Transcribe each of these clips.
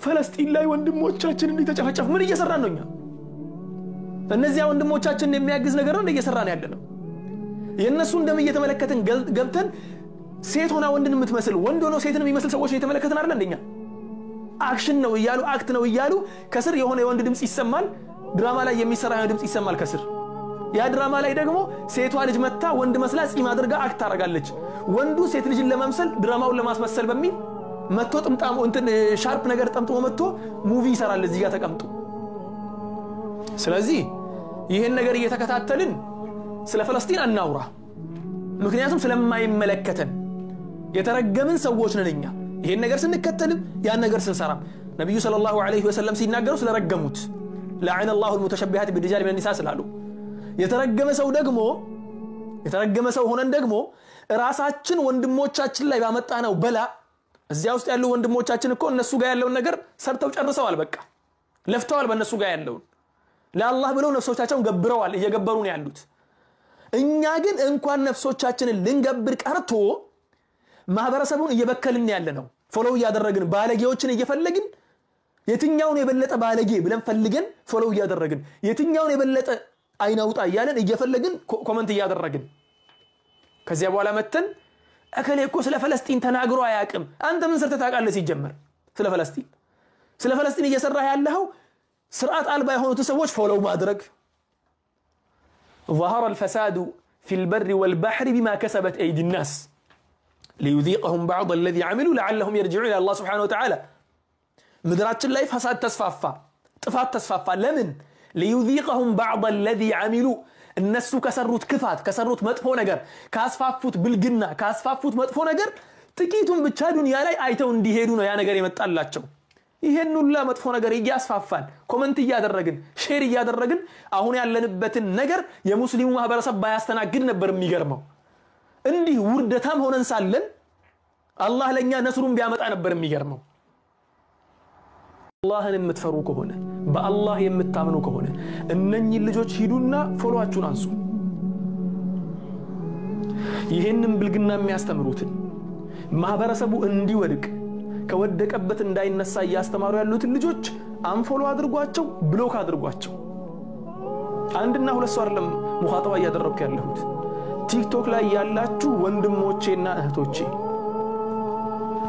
فلسطين ላይ ወንድሞቻችን እንዲተጨፈጨፉ ምን እየሰራን ነው እኛ እነዚያ ወንድሞቻችን የሚያግዝ ነገር ነው እየሰራን ያለነው የነሱ እንደም እየተመለከተን ገብተን ሴት ሆና ወንድን የምትመስል ወንድ ሆኖ ሴትን የሚመስል ሰዎች እየተመለከተን አይደል እንደኛ አክሽን ነው ይያሉ አክት ነው ይያሉ ከስር የሆነ የወንድ ድምጽ ይሰማል ድራማ ላይ የሚሰራ ድምጽ ይሰማል ከስር ያ ድራማ ላይ ደግሞ ሴቷ ልጅ መጣ ወንድ መስላ ጺም አድርጋ አክት ታረጋለች ወንዱ ሴት ልጅን ለማምሰል ድራማውን ለማስመሰል በሚል መጥቶ ጥምጣሙ እንትን ሻርፕ ነገር ጠምጥሞ መጥቶ ሙቪ ይሰራል እዚህ ጋር ተቀምጡ ስለዚህ ይሄን ነገር እየተከታተልን ስለ ፍልስጤም አናውራ ምክንያቱም ስለማይመለከተን የተረገምን ሰዎች ነንኛ ይሄን ነገር ስንከተልም ያን ነገር ስንሰራም ነብዩ ሰለላሁ ዐለይሂ ወሰለም ሲናገሩ ስለረገሙት لعن الله المتشبهات بالرجال من النساء ስላሉ የተረገመ ሰው ሆነን ደግሞ ራሳችን ወንድሞቻችን ላይ ባመጣነው በላ እዚያ ውስጥ ያሉ ወንድሞቻችን እኮ እነሱ ጋር ያለው ነገር ሰርተው ጨርሰዋል በቃ ለፍተዋል በእነሱ ጋር ያለው ለአላህ ብለው ነፍሶቻቸውን ገብረዋል እየገበሩ ነው ያሉት እኛ ግን እንኳን ነፍሶቻችንን ልንገብር ቀርቶ ማህበረሰቡን እየበከልን ያለ ነው ፎሎው ያደረግን ባለጌዎችን እየፈለግን የትኛውን የበለጠ ባለጌ ብለን ፈልገን ፎሎው ያደረግን የትኛውን የበለጠ አይናውጣ ያለን እየፈለግን ኮሜንት ያደረግን ከዚያ በኋላ መተን አከለ እኮ ስለ ፍልስጤም ተናግሮ አያቅም አንተ ምን ሰርተ ታቃለህ ሲጀመር ስለ ፍልስጤም እየሰራ ያለው ስርዓት አልባ የሆኑት ሰዎች ፎሎው ማድረግ ظهر الفساد في البر والبحر بما كسبت ايدي الناس ليذيقهم بعض الذي عملوا لعلهم يرجعون الى الله سبحانه وتعالى مدراتችን ላይ فساد ጥፋት ተስፋፋ ለምን ليذيقهم بعض الذي عملوا الناس كسرت كفات كسرت መጥፎ ነገር ካስፋፉት ብልግና ካስፋፉት መጥፎ ነገር ጥቂቱን ብቻ ዱንያ ላይ አይተው እንዲሄዱ ነው ያ ነገር የመጣላቸው ይሄን ሁሉ መጥፎ ነገር ያስፋፋል ኮሜንት ያደረግን ሼር ያደረግን አሁን ያለንበትን ነገር የሙስሊሙ ማህበረሰብ ባያስተናግድ ነበር የሚገርመው እንዲህ ውርደታም ሆነን ሳለን አላህ ለኛ ነስሩን ቢያመጣ ነበር የሚገርመው አላህን የምትፈሩ ከሆነ በአላህ የምታምኑ ከሆነ እነኚህ ልጆች ሂዱና ፎሎዋችሁን አንሱ ይሄንን ብልግና የሚያስተምሩትን ማህበረሰቡ እንዲወድቅ ከወደቀበት እንዳይነሳ ያስተማሩ ያሉት ልጆች አንፎሎ አድርጓቸው ብሎክ አድርጓቸው አንድና ሁለት ሰው አይደለም ሙኻጠባ ያደረኩ ያለሁት ቲክቶክ ላይ ያላችሁ ወንድሞቼና እህቶቼ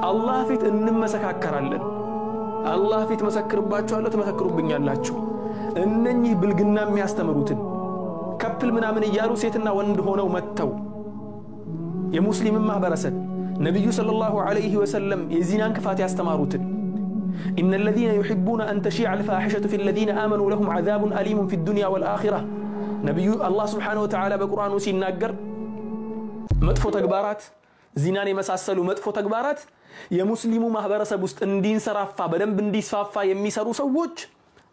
አላህ ፊት እንመሰካከራለን አላህ ፊት መሰክርባችኋለሁ ተመሰክሩብኛላችሁ እነኚህ ብልግና የሚያስተምሩትን ከፕል ምናምን ይያሉ ሴትና ወንድ ሆነው መተው የሙስሊም ማህበረሰብ ነብዩ ሰለላሁ ዐለይሂ ወሰለም የዚናን ክፋት ያስተማሩትን ان الذين يحبون ان تشيع الفاحشه في الذين امنوا لهم عذاب اليم في الدنيا والاخره ነብዩ አላህ Subhanahu Wa Ta'ala በቁርአኑ ሲናገር መጥፎ ተግባራት ዚናን የመሳሰሉ መጥፎ ተግባራት የሙስሊሙ ማህበረሰብ ውስጥ እንዲንሰራፋ በደንብ እንዲስፋፋ የሚሰሩ ሰዎች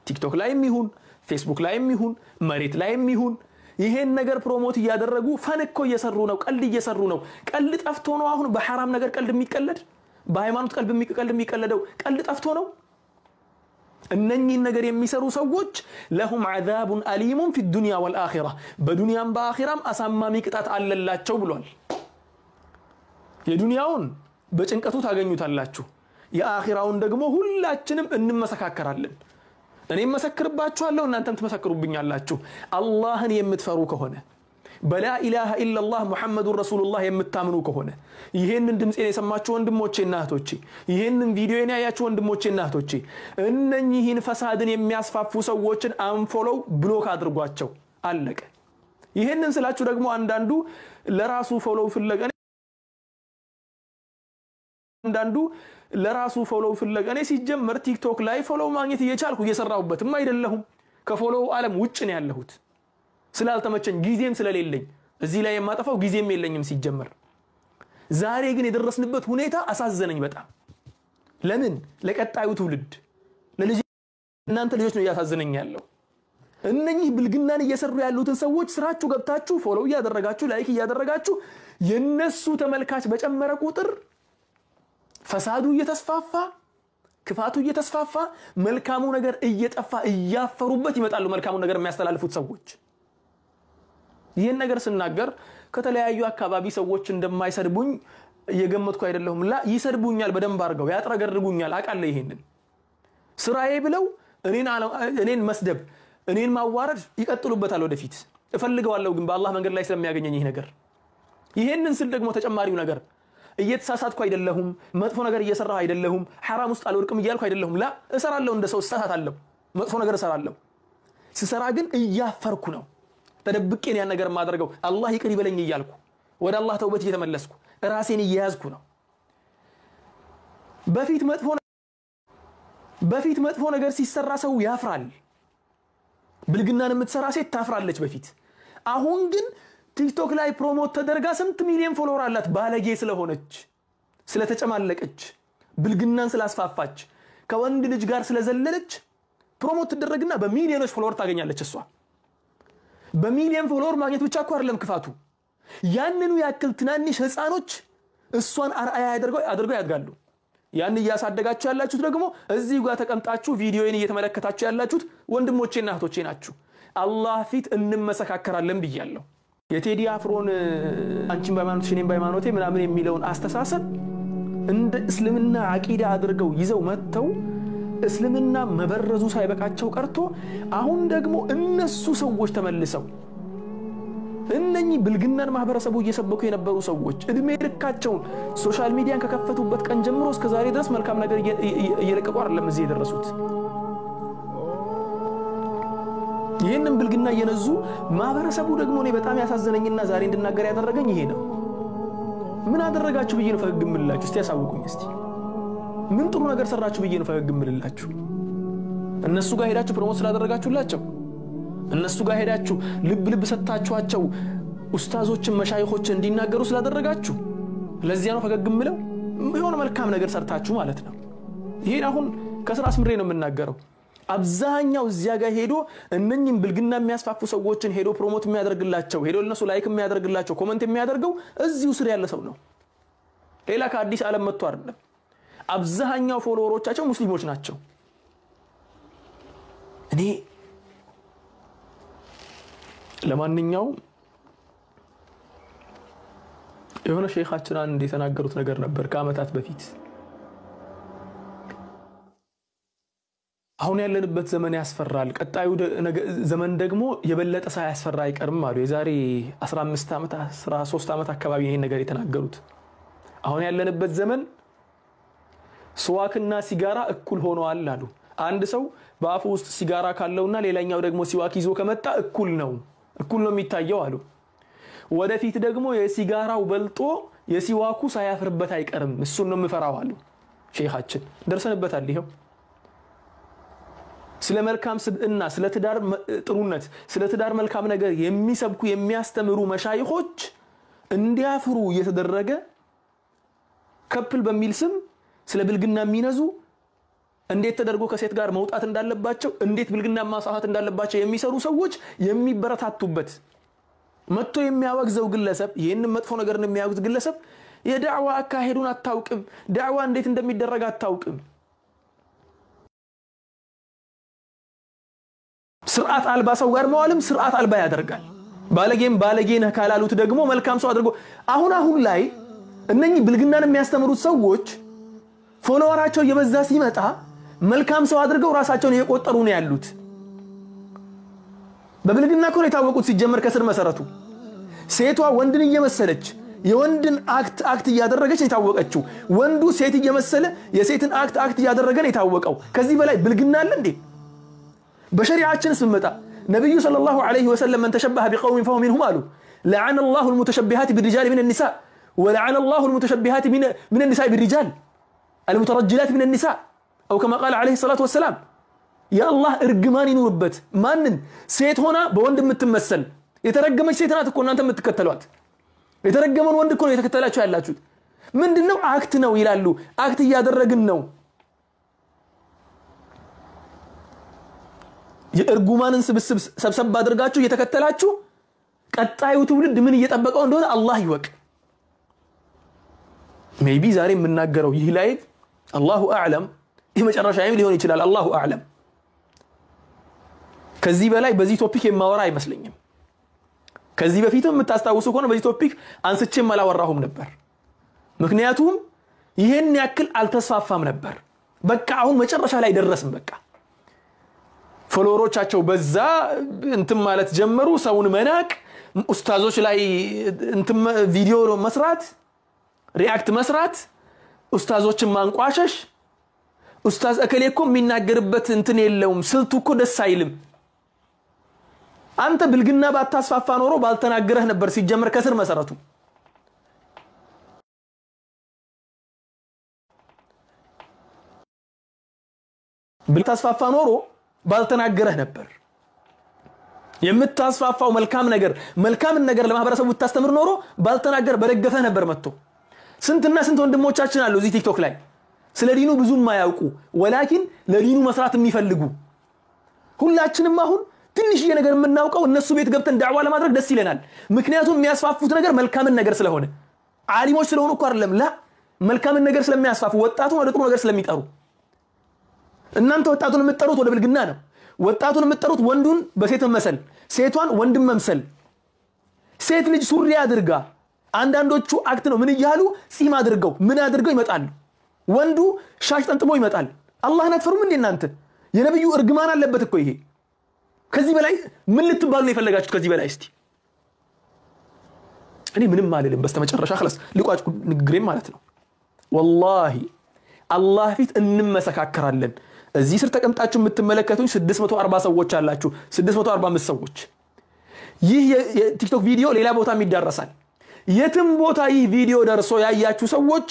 ቲክቶክ ላይም ይሁን ፌስቡክ ላይም ይሁን መሬት ላይም ይሁን ይሄን ነገር ፕሮሞት ያደረጉ ፈንኮ እየሰሩ ነው ቀልድ እየሰሩ ነው ቀልድ ጠፍቶ ነው አሁን በሐራም ነገር ቀልድ የሚቀለድ በሃይማኖት ቀልድ የሚቀለደው ቀልድ ጠፍቶ ነው እነኚህ ነገር የሚሰሩ ሰዎች ለሁም عذاب أليم في الدنيا والآخرة በዱንያም በአኺራም አሳማሚ ቅጣት አለላቸው ብሏል የዱንያውን በጭንቀቱ ታገኙታላችሁ የአኺራውን ደግሞ ሁላችንም እንመሰካከራለን እኔም መሰክርባችኋለሁ እናንተም ተመሰክሩብኛላችሁ አላህን የምትፈሩ ከሆነ በላ ኢላሃ ኢላላህ ሙሐመዱር ረሱሉላህ የምታምኑ ከሆነ ይሄንን ድምጽን የሰማችሁ ወንድሞቼና እህቶቼ ይሄንን ቪዲዮን ያያችሁ ወንድሞቼና እህቶቼ እነኚህን ፈሳድን የሚያስፋፉ ሰዎችን አንፎሎው ብሎክ አድርጓቸው አለቀ ይሄንን ስላችሁ ደግሞ አንዳንዱ ለራሱ ፎሎው ፍለገ እኔ ሲጀመር ቲክቶክ ላይ ፎሎው ማግኘት እየቻልኩ እየሰራሁበትም አይደለሁም ከፎሎው ዓለም ውጭ ነው ያለሁት ስላልተመቸኝ ጊዜም ስለሌለኝ እዚህ ላይ የማጠፋው ጊዜም የለኝም ሲጀመር ዛሬ ግን የደረስንበት ሁኔታ አሳዘነኝ በጣም ለምን ለቀጣዩ ትውልድ እናንተ ልጆች ነው ያሳዘነኝ ያለው እነኚህ ብልግናን እየሰሩ ያሉትን ሰዎች ስራችሁ ገብታችሁ ፎሎው ያደረጋችሁ ላይክ ያደረጋችሁ የነሱ ተመልካች በጨመረ ቁጥር ፈሳዱ እየተስፋፋ ክፋቱ እየተስፋፋ መልካሙ ነገር እየጠፋ እያፈሩበት ይመጣሉ መልካሙ ነገር የሚያስተላልፉት ሰዎች ይሄን ነገር ስናገር ከተለያዩ አካባቢ ሰዎች እንደማይሰድቡኝ እየገመትኩ አይደለሁም ላ ይሰድቡኛል በደንብ አርገው ያጥረገርጉኛል አቃለ ይሄንን ስራዬ ብለው እኔን መስደብ እኔን ማዋረድ ይቀጥሉበታል ወደፊት እፈልገዋለሁ ግን በአላህ መንገድ ላይ ስለሚያገኘኝ ይሄ ነገር ይሄንን ስል ደግሞ ተጨማሪው ነገር እየተሳሳትኩ አይደለሁም መጥፎ ነገር እየሰራሁ አይደለሁም حرام ውስጥ አልወድቅም እያልኩ አይደለሁም ላ እሰራለሁ እንደ ሰው እሳሳታለሁ መጥፎ ነገር እሰራለሁ ስሰራ ግን እያፈርኩ ነው ተደብቄ ያን ነገር ማድረገው አላህ ይቅር ይበለኝ እያልኩ ወደ አላህ ተውበት እየተመለስኩ ራሴን እያያዝኩ ነው በፊት መጥፎ ነገር ሲሰራ ሰው ያፍራል ብልግናን የምትሰራ ሴት ታፍራለች በፊት አሁን ግን ቲክቶክ ላይ ፕሮሞት ተደርጋ ስንት ሚሊዮን ፎሎወር አላት ባለጌ ስለሆነች ስለተጨማለቀች ብልግናን ስላስፋፋች ከወንድ ልጅ ጋር ስለዘለለች ፕሮሞት ተደረግና በሚሊዮኖች ፎሎወር ታገኛለች እሷ በሚሊዮን ፎሎወር ማግኘት ብቻ እኮ አይደለም ክፋቱ ያንኑ ያክል ትናንሽ ህፃኖች እሷን አርአያ አድርገው ያድጋሉ ያን ያሳደጋችሁ ያላችሁት ደግሞ እዚህ ጋር ተቀምጣችሁ ቪዲዮዬን እየተመለከታችሁ ያላችሁት ወንድሞቼና እህቶቼ ናችሁ አላህ ፊት እንመሰካከራለን ብያለሁ የቴዲ አፍሮን አንቺን በሃይማኖትሽ እኔም በሃይማኖቴ ምናምን የሚለውን አስተሳሰብ እንደ እስልምና አቂዳ አድርገው ይዘው መተው እስልምና መበረዙ ሳይበቃቸው ቀርቶ አሁን ደግሞ እነሱ ሰዎች ተመልሰው እነኚህ ብልግናን ማህበረሰቡ እየሰበኩ የነበሩ ሰዎች እድሜ ልካቸውን ሶሻል ሚዲያን ከከፈቱበት ቀን ጀምሮ እስከ ዛሬ ድረስ መልካም ነገር እየለቀቁ አይደለም እዚህ የደረሱት ይሄንን ብልግና እየነዙ ማህበረሰቡ ደግሞ እኔ በጣም ያሳዘነኝና ዛሬ እንድናገር ያደረገኝ ይሄ ነው ምን አደረጋችሁ ብዬ ነው ፈገግ ምልላችሁ እስቲ ያሳውቁኝ እስቲ ምን ጥሩ ነገር ሰራችሁ ብዬ ነው ፈገግ ምልላችሁ እነሱ ጋር ሄዳችሁ ፕሮሞት ስላደረጋችሁላቸው እነሱ ጋር ሄዳችሁ ልብ ሰጣችኋቸው ኡስታዞችን መሻይኾችን እንዲናገሩ ስላደረጋችሁ ለዚያ ነው ፈገግ ምለው የሆነ መልካም ነገር ሰርታችሁ ማለት ነው ይሄን አሁን ከስራ አስምሬ ነው የምናገረው አብዛኛው እዚያ ጋር ሄዶ እነኚህን ብልግና የሚያስፋፉ ሰዎችን ሄዶ ፕሮሞት የሚያደርግላቸው ሄዶ ለነሱ ላይክ የሚያደርግላቸው ኮሜንት የሚያደርገው እዚሁ ስር ያለ ሰው ነው ሌላ ከአዲስ ዓለም መጥቶ አይደለም አብዛኛው ፎሎወሮቻቸው ሙስሊሞች ናቸው እኔ ለማንኛው የሆነ ሼኻችን አንድ የተናገሩት ነገር ነበር ከአመታት በፊት አሁን ያለንበት ዘመን ያስፈራል ቀጣዩ ዘመን ደግሞ የበለጠ ሳያስፈራ አይቀርም አሉ የዛሬ 15 ዓመት 13 ዓመት አካባቢ ይሄን ነገር የተናገሩት አሁን ያለንበት ዘመን ስዋክና ሲጋራ እኩል ሆነዋል አሉ አንድ ሰው በአፉ ውስጥ ሲጋራ ካለውና ሌላኛው ደግሞ ሲዋክ ይዞ ከመጣ እኩል ነው የሚታየው አሉ ወደፊት ደግሞ የሲጋራው በልጦ የሲዋኩ ሳያፍርበት አይቀርም እሱን ነው የምፈራው አሉ ሼኻችን ደርሰንበታል ይሄው ስለ መልካም ስብዕና ስለ ትዳር ጥሩነት ስለ ትዳር መልካም ነገር የሚሰብኩ የሚያስተምሩ መሻይኾች እንዲያፍሩ እየተደረገ ከፕል በሚል ስም ስለ ብልግና የሚነዙ እንዴት ተደርጎ ከሴት ጋር መውጣት እንዳለባቸው እንዴት ብልግና ማሳሃት እንዳለባቸው የሚሰሩ ሰዎች የሚበረታቱበት መጥቶ የሚያወግዘው ግለሰብ ይሄንን መጥፎ ነገርን የሚያወግዝ ግለሰብ የዳዕዋ አካሄዱን አታውቅም ዳዕዋ እንዴት እንደሚደረግ አታውቅም ስርዓት አልባ ሰው ጋር መዋልም ስርዓት አልባ ያደርጋል ባለጌን ካላሉት ደግሞ መልካም ሰው አድርጎ አሁን ላይ እነኚህ ብልግናን የሚያስተምሩት ሰዎች ፎሎወራቸው የበዛ ሲመጣ መልካም ሰው አድርገው ራሳቸውን እየቆጠሩ ነው ያሉት በብልግና ኮን የታወቁት ሲጀመር ከስር መሰረቱ ሴቷ ወንድን እየመሰለች የወንድን አክት እያደረገች ነው የታወቀችው ወንዱ ሴት እየመሰለ የሴትን አክት እያደረገ ነው የታወቀው ከዚህ በላይ ብልግና አለ እንዴ በሸሪዓችን ስመጣ ነብዩ ሰለላሁ ዐለይሂ ወሰለም من تشبه بقوم فهو منهم قالوا لعن الله المتشبهات بالرجال من النساء ولعن الله المتشبهات من النساء بالرجال المترجلات من النساء او كما قال عليه الصلاه والسلام يا الله ارجمان ينورበት ማንን ሴት ሆና በወንድ የምትመሰል የተረገመች ሴት ናት እኮ እናንተ የምትከተሏት የተረገመን ወንድ እኮ ነው የተከተላችሁ ያላችሁት ምንድነው አክት ነው ይላሉ አክት ያደረግን ነው የእርጉማንን ስብስብ ሰብሰብ አድርጋችሁ እየተከተላችሁ ቀጣዩ ትውልድ ምን እየጠበቀው እንደሆነ አላህ ይወቅ ሜቢ ዛሬ የምናገረው ይህ ላይ አላሁ አዕለም የመጨረሻው ሊሆን ይችላል አላሁ አዕለም ከዚህ በላይ በዚህ ቶፒክ የማወራ አይመስልኝም ከዚህ በፊትም የምታስታውሱ ከሆነ በዚህ ቶፒክ አንስቼም አላወራሁም ነበር ምክንያቱም ይሄን ያክል አልተስፋፋም ነበር በቃ አሁን መጨረሻ ላይ ደረስን በቃ ፎሎወሮቻቸው በዛ እንትን ማለት ጀመሩ ሰውን መናቅ ኡስታዞች ላይ እንትን ቪዲዮ መስራት ሪአክት መስራት ኡስታዞችን ማንቋሸሽ ኡስታዝ እከሌኮ የሚናገርበት እንትን የለውም ስልቱ እኮ ደስ አይልም አንተ ብልግና ባታስፋፋ ኖሮ ባልተናገረህ ነበር ሲጀመር ከስር መሰረቱ ብልታስፋፋ ኖሮ ባልተናገረህ ነበር የምታስፋፋው መልካም ነገር ለማህበረሰቡ ብታስተምር ኖሮ ባልተናገር በደገፈህ ነበር መጥቶ ስንትና ስንት ወንድሞቻችን አሉ እዚህ ቲክቶክ ላይ ስለ ዲኑ ብዙም ማያውቁ ወላኪን ለዲኑ መስራት የሚፈልጉ ሁላችንም አሁን ትንሽዬ ነገር የምናውቀው እነሱ ቤት ገብተን ዳዕዋ ለማድረግ ደስ ይለናል ምክንያቱም የሚያስፋፉት ነገር መልካም ነገር ስለሆነ ዓሊሞች ስለሆኑ እኮ አይደለም ላ መልካም ነገር ስለሚያስፋፉ ወጣቱን ወደ ጥሩ ነገር ስለሚጠሩ እናንተ ወጣቱን የምትጠሩት ወደ ብልግና ነው ወጣቱን የምትጠሩት ወንዱን በሴት መምሰል ሴቷን ወንድም መምሰል ሴት ልጅ ሱሪ አድርጋ አንዳንዶቹ አክት ነው ምን ይያሉ ጺም አድርገው ምን አድርገው ይመጣሉ ወንዱ ሻሽ ጠንጥሞ ይመጣል አላህን አትፈሩም እንዴ እናንተ የነብዩ እርግማን አለበት እኮ ይሄ ከዚህ በላይ ምን ልትባሉ ነው የፈለጋችሁት ከዚህ በላይ እስቲ እኔ ምንም ማለልም በስተመጨረሻ خلاص ልቋጭ ንግግሬም ማለት ነው والله አላህ ፊት እንመሰካከራለን እዚህ ስር ተቀምጣችሁ የምትመለከቱኝ 640 ሰዎች አላችሁ 645 ሰዎች ይህ የቲክቶክ ቪዲዮ ሌላ ቦታም ይዳረሳል የትም ቦታ ይህ ቪዲዮ ደርሶ ያያችሁ ሰዎች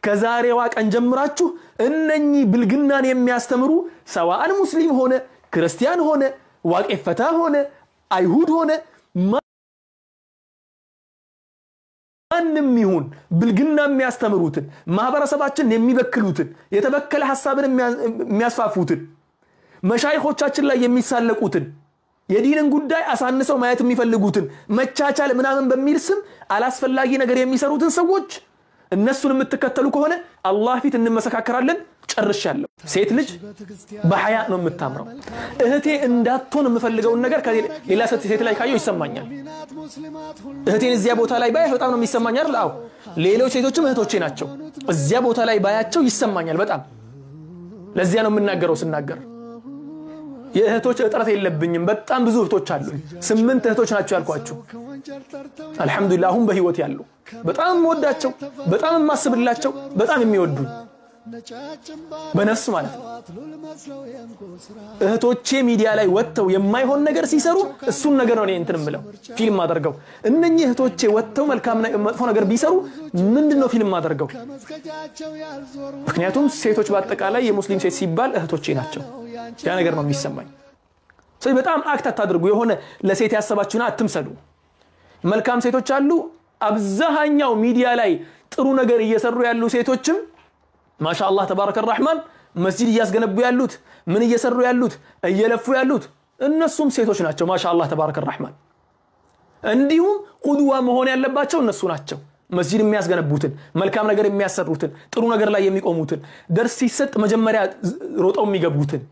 ከዛሬዋ ቀን ጀምራችሁ እነኚህ ብልግናን የሚያስተምሩ ሰዋን ሙስሊም ሆነ ክርስቲያን ሆነ ዋቄፈታ ሆነ አይሁድ ሆነ ማንም ይሁን ብልግና የሚያስተምሩትን ማህበረሰባችን የሚበክሉትን የተበከለ ሐሳብን የሚያስፋፉትን መሻይኾቻችን ላይ የሚሳለቁትን የዲንን ጉዳይ አሳንሰው ማየት የሚፈልጉትን መቻቻል ምናምን በሚል ስም አላስፈላጊ ነገር የሚሰሩትን ሰዎች እነሱን የምትከተሉ ከሆነ አላህ ፊት እንመሰካከራለን ጨርሻለሁ ሴት ልጅ በሐያ ነው የምታምረው እህቴ እንዳትሆን የምፈልገውን ነገር ከሌላ ሴት ላይ ካየው ይሰማኛል እህቴን እዚያ ቦታ ላይ ባይ በጣም ነው የሚሰማኝ አይደል አው ሌሎች ሴቶችም እህቶቼ ናቸው እዚያ ቦታ ላይ ባያቸው ይሰማኛል በጣም ለዚያ ነው የምናገረው ስናገር የእህቶች እጥረት የለብኝም በጣም ብዙ እህቶች አሉ 8 እህቶች ናቸው ያልኳችሁ አልহামዱሊላህ አሁን በህይወት ያሉ በጣም ወዳቸው በጣም ማስብላቸው በጣም የሚወዱ በነፍስ ማለት ነው እህቶቼ ሚዲያ ላይ ወጥተው የማይሆን ነገር ሲሰሩ እሱን ነገር ነው እኔ እንትን ምለው ፊልም አደርገው እነኚህ እህቶቼ ወጥተው መልካም መጥፎ ነገር ቢሰሩ ምንድነው ፊልም አደርገው ምክንያቱም ሴቶች በአጠቃላይ የሙስሊም ሴት ሲባል እህቶቼ ናቸው ያ ነገር ነው የሚሰማኝ ስለዚህ በጣም አክት አታድርጉ የሆነ ለሴት ያሰባችሁና አትምሰሉ መልካም ሴቶች አሉ አብዛኛው ሚዲያ ላይ ጥሩ ነገር እየሰሩ ያሉ ሴቶችም ማሻአላህ ተባረከ الرحمن መስጂድ እያስገነቡ ያሉት ምን እየሰሩ ያሉት እየለፉ ያሉት እነሱም ሴቶች ናቸው ማሻአላህ ተባረከ الرحمن እንዲሁም ቁድዋ መሆን ያለባቸው እነሱ ናቸው መስጂድ የሚያስገነቡትን መልካም ነገር የሚያሰሩትን ጥሩ ነገር ላይ የሚቆሙትን ደርስ ሲሰጥ መጀመሪያ ሮጠው የሚገቡትን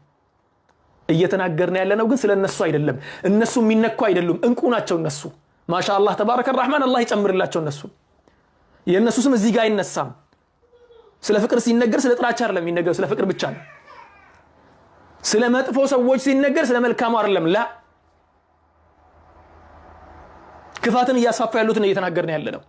እየተናገርን ያለነው ግን ስለነሱ አይደለም እነሱ የሚነኩ አይደሉም እንቁ ናቸው እነሱ ማሻአላህ ተባረከ الرحمن አላህ ይጨምርላቸው እነሱ የነሱ ስም እዚህ ጋር አይነሳም ስለ ፍቅር ሲነገር ስለ ጥላቻ አይደለም የሚነገር ስለ ፍቅር ብቻ ነው ስለ መጥፎ ሰዎች ሲነገር ስለ መልካም አይደለም ላ ክፋትን ያሳፋ ያሉትን እየተናገርን ያለነው